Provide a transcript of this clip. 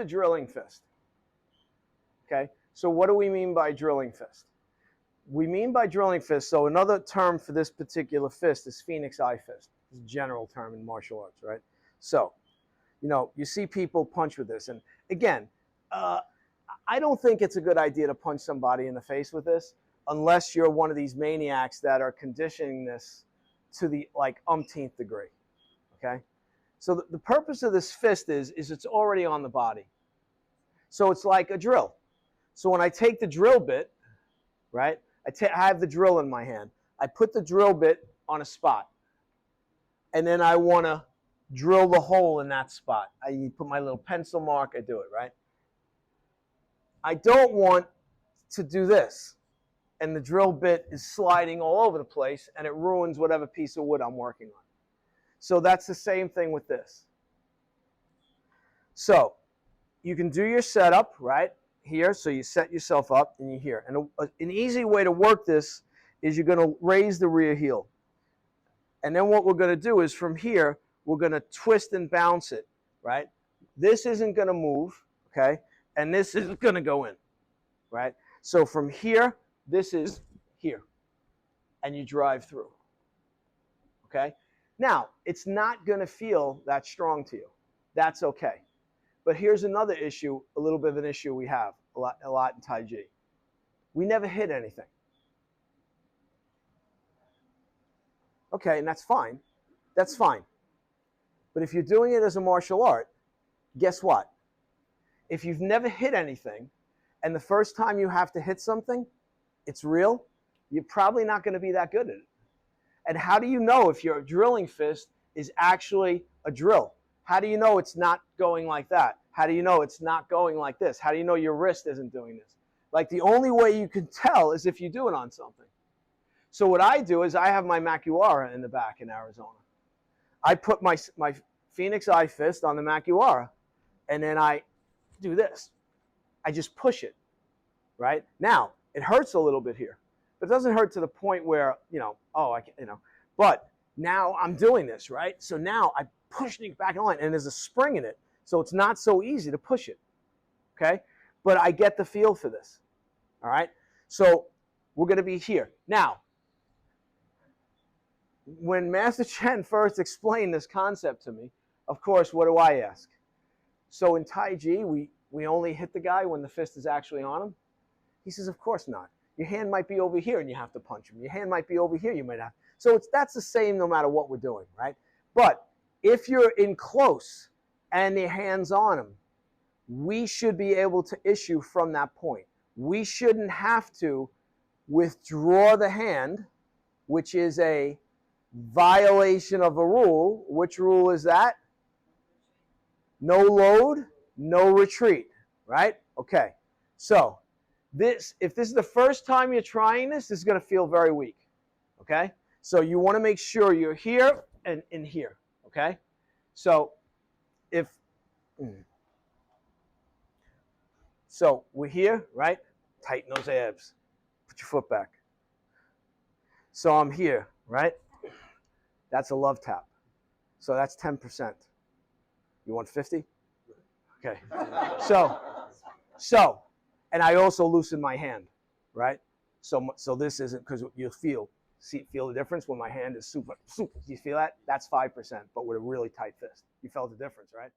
a drilling fist. Okay, so what do we mean by drilling fist? We mean by drilling fist, so another term for this particular fist is Phoenix Eye fist. It's a general term in martial arts, right? So, you know, you see people punch with this. And again, I don't think it's a good idea to punch somebody in the face with this unless you're one of these maniacs that are conditioning this to the like umpteenth degree, okay? So the purpose of this fist is it's already on the body. So it's like a drill. So when I take the drill bit, right, I have the drill in my hand. I put the drill bit on a spot. And then I want to drill the hole in that spot. I put my little pencil mark, I do it, right? I don't want to do this. And the drill bit is sliding all over the place and it ruins whatever piece of wood I'm working on. So that's the same thing with this. So you can do your setup, right, here. So you set yourself up and you're here. And an easy way to work this is you're going to raise the rear heel. And then what we're going to do is from here, we're going to twist and bounce it, right? This isn't going to move, okay? And this is going to go in, right? So from here, this is here. And you drive through, okay? Now, it's not going to feel that strong to you. That's okay. But here's another issue, a little bit of an issue we have a lot in Tai Chi. We never hit anything. Okay, and that's fine. That's fine. But if you're doing it as a martial art, guess what? If you've never hit anything, and the first time you have to hit something, it's real, you're probably not going to be that good at it. And how do you know if your drilling fist is actually a drill? How do you know it's not going like that? How do you know it's not going like this? How do you know your wrist isn't doing this? Like the only way you can tell is if you do it on something. So what I do is I have my Makiwara in the back in Arizona. I put my Phoenix Eye fist on the Makiwara, and then I do this. I just push it, right? Now, it hurts a little bit here, but it doesn't hurt to the point where, you know, oh, I can't, you know. But now I'm doing this, right? So now I push it back in line, and there's a spring in it, so it's not so easy to push it, okay? But I get the feel for this, all right? So we're going to be here. Now, when Master Chen first explained this concept to me, of course, what do I ask? So in Tai Chi, we only hit the guy when the fist is actually on him? He says, of course not. Your hand might be over here and you have to punch him. Your hand might be over here, you might have. So that's the same no matter what we're doing, right? But if you're in close and your hand's on him, we should be able to issue from that point. We shouldn't have to withdraw the hand, which is a violation of a rule. Which rule is that? No load, no retreat, right? Okay, so if this is the first time you're trying this, this is going to feel very weak, okay? So you want to make sure you're here and in here, okay? So so we're here, right? Tighten those abs. Put your foot back. So I'm here, right? That's a love tap. So that's 10%. You want 50? Okay. So, and I also loosen my hand, right? So this isn't, because you'll feel the difference when my hand is super. You feel that? That's 5%, but with a really tight fist. You felt the difference, right?